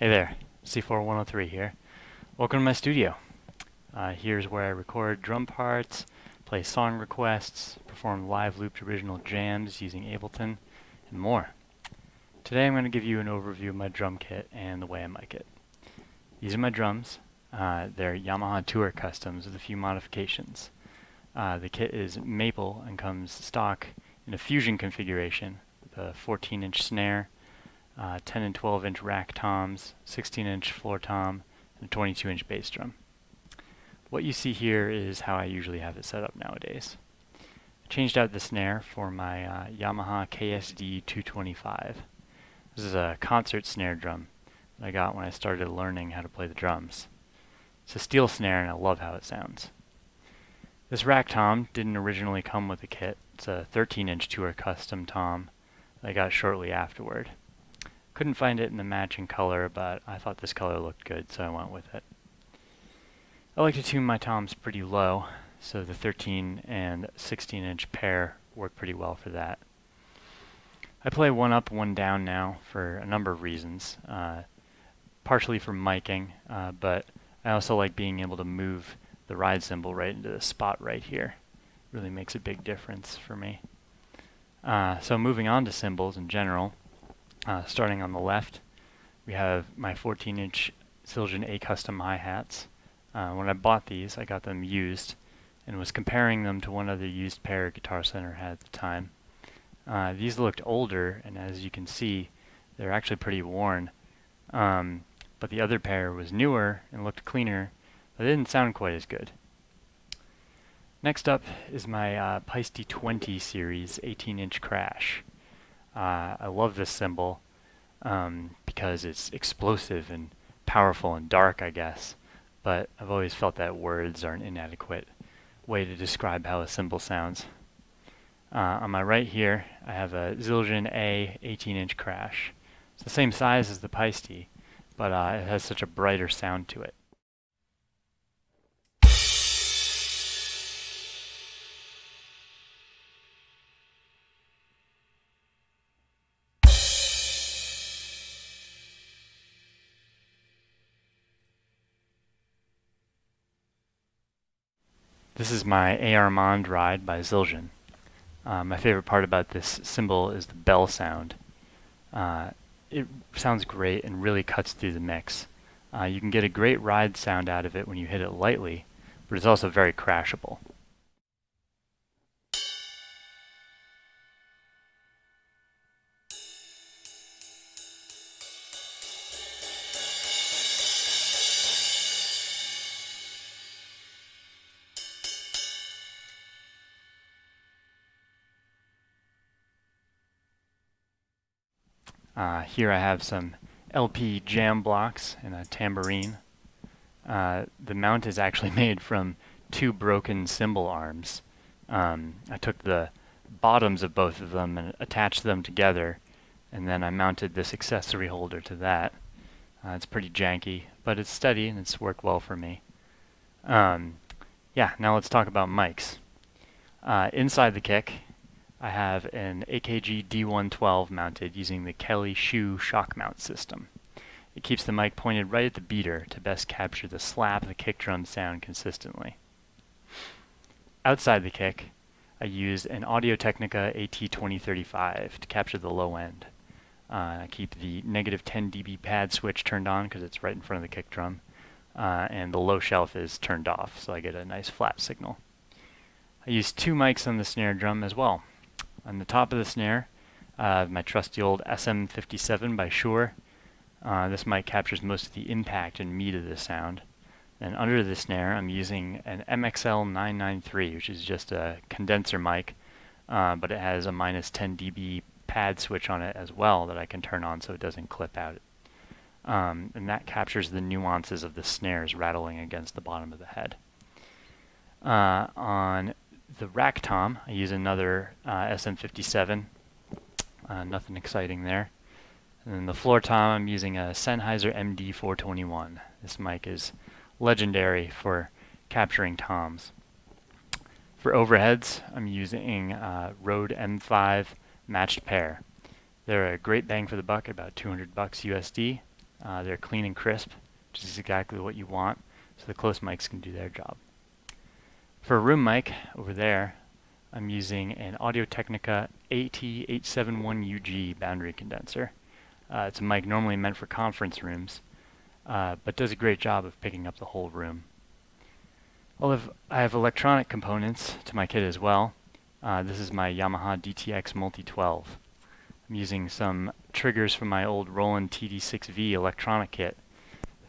Hey there, c4103 here. Welcome to my studio. Here's where I record drum parts, play song requests, perform live looped original jams using Ableton, and more. Today I'm going to give you an overview of my drum kit and the way I mic it. These are my drums. They're Yamaha Tour Customs with a few modifications. The kit is maple and comes stock in a fusion configuration with a 14-inch snare, 10 and 12-inch rack toms, 16-inch floor tom, and a 22-inch bass drum. What you see here is how I usually have it set up nowadays. I changed out the snare for my Yamaha KSD 225. This is a concert snare drum that I got when I started learning how to play the drums. It's a steel snare and I love how it sounds. This rack tom didn't originally come with the kit. It's a 13-inch Tour Custom tom that I got shortly afterward. Couldn't find it in the matching color, but I thought this color looked good, so I went with it. I like to tune my toms pretty low, so the 13 and 16-inch pair work pretty well for that. I play one up, one down now for a number of reasons. Partially for miking, but I also like being able to move the ride cymbal right into the spot right here. Really makes a big difference for me. So moving on to cymbals in general, starting on the left, we have my 14-inch Zildjian A Custom hi-hats. When I bought these, I got them used and was comparing them to one other used pair Guitar Center had at the time. These looked older, and as you can see, they're actually pretty worn. But the other pair was newer and looked cleaner, but it didn't sound quite as good. Next up is my Peisty 20 series 18-inch crash. I love this cymbal because it's explosive and powerful and dark, I guess, but I've always felt that words are an inadequate way to describe how a cymbal sounds. On my right here, I have a Zildjian A 18-inch crash. It's the same size as the Peisty, but it has such a brighter sound to it. This is my A. Armand ride by Zildjian. My favorite part about this cymbal is the bell sound. It sounds great and really cuts through the mix. You can get a great ride sound out of it when you hit it lightly, but it's also very crashable. Here I have some LP jam blocks and a tambourine. The mount is actually made from two broken cymbal arms. I took the bottoms of both of them and attached them together, and then I mounted this accessory holder to that. It's pretty janky, but it's steady and it's worked well for me. Yeah, now let's talk about mics. Inside the kick, I have an AKG D112 mounted using the Kelly Shoe shock mount system. It keeps the mic pointed right at the beater to best capture the slap of the kick drum sound consistently. Outside the kick, I use an Audio-Technica AT2035 to capture the low end. I keep the negative 10 dB pad switch turned on because it's right in front of the kick drum, and the low shelf is turned off, so I get a nice flat signal. I use two mics on the snare drum as well. On the top of the snare, my trusty old SM57 by Shure. This mic captures most of the impact and meat of the sound. And under the snare, I'm using an MXL 993, which is just a condenser mic, but it has a minus 10 dB pad switch on it as well that I can turn on so it doesn't clip out. And that captures the nuances of the snares rattling against the bottom of the head. On the rack tom, I use another SM57. Nothing exciting there. And then the floor tom, I'm using a Sennheiser MD421. This mic is legendary for capturing toms. For overheads, I'm using Rode M5 matched pair. They're a great bang for the buck, about $200 USD. They're clean and crisp, which is exactly what you want, so the close mics can do their job. For a room mic over there, I'm using an Audio-Technica AT871UG boundary condenser. It's a mic normally meant for conference rooms, but does a great job of picking up the whole room. I have electronic components to my kit as well. This is my Yamaha DTX Multi-12. I'm using some triggers from my old Roland TD6V electronic kit,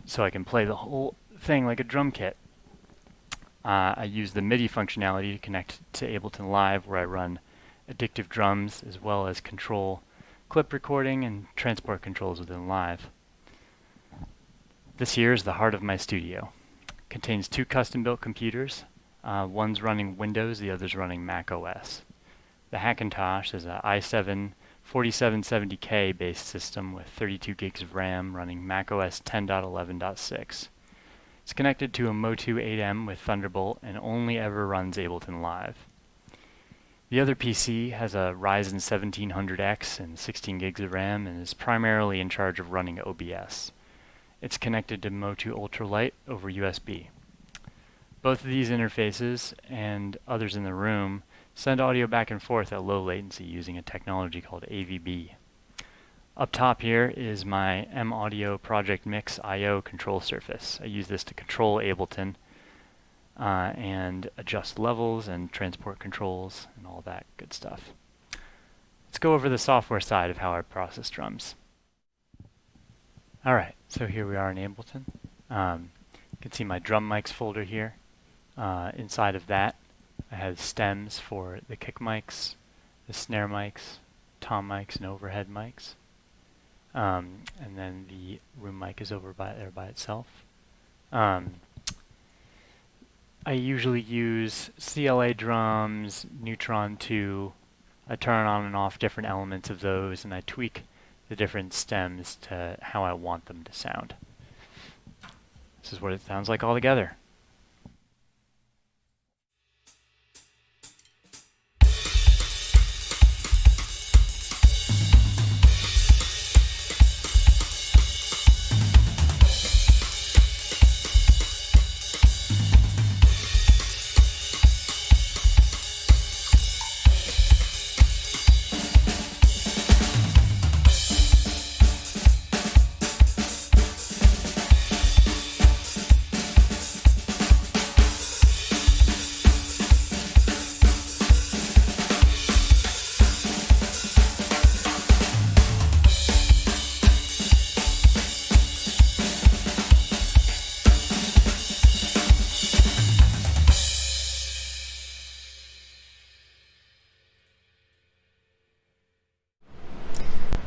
so I can play the whole thing like a drum kit. I use the MIDI functionality to connect to Ableton Live, where I run addictive drums as well as control clip recording and transport controls within Live. This here is the heart of my studio. It contains two custom-built computers. One's running Windows, the other's running Mac OS. The Hackintosh is an i7 4770K based system with 32 gigs of RAM running Mac OS 10.11.6. It's connected to a Motu 8M with Thunderbolt and only ever runs Ableton Live. The other PC has a Ryzen 1700X and 16 gigs of RAM and is primarily in charge of running OBS. It's connected to Motu Ultralight over USB. Both of these interfaces and others in the room send audio back and forth at low latency using a technology called AVB. Up top here is my M-Audio Project Mix I/O control surface. I use this to control Ableton and adjust levels and transport controls and all that good stuff. Let's go over the software side of how I process drums. Alright, so here we are in Ableton. You can see my drum mics folder here. Inside of that I have stems for the kick mics, the snare mics, tom mics, and overhead mics. And then the room mic is over there by itself. I usually use CLA drums, Neutron 2. I turn on and off different elements of those, and I tweak the different stems to how I want them to sound. This is what it sounds like all together.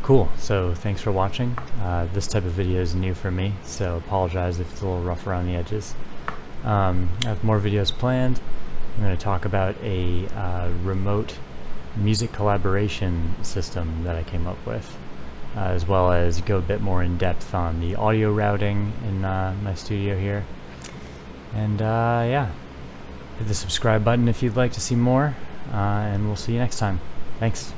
Cool, so thanks for watching. This type of video is new for me, so apologize if it's a little rough around the edges. I have more videos planned. I'm going to talk about a remote music collaboration system that I came up with, as well as go a bit more in depth on the audio routing in my studio here. And yeah, hit the subscribe button if you'd like to see more, and we'll see you next time. Thanks.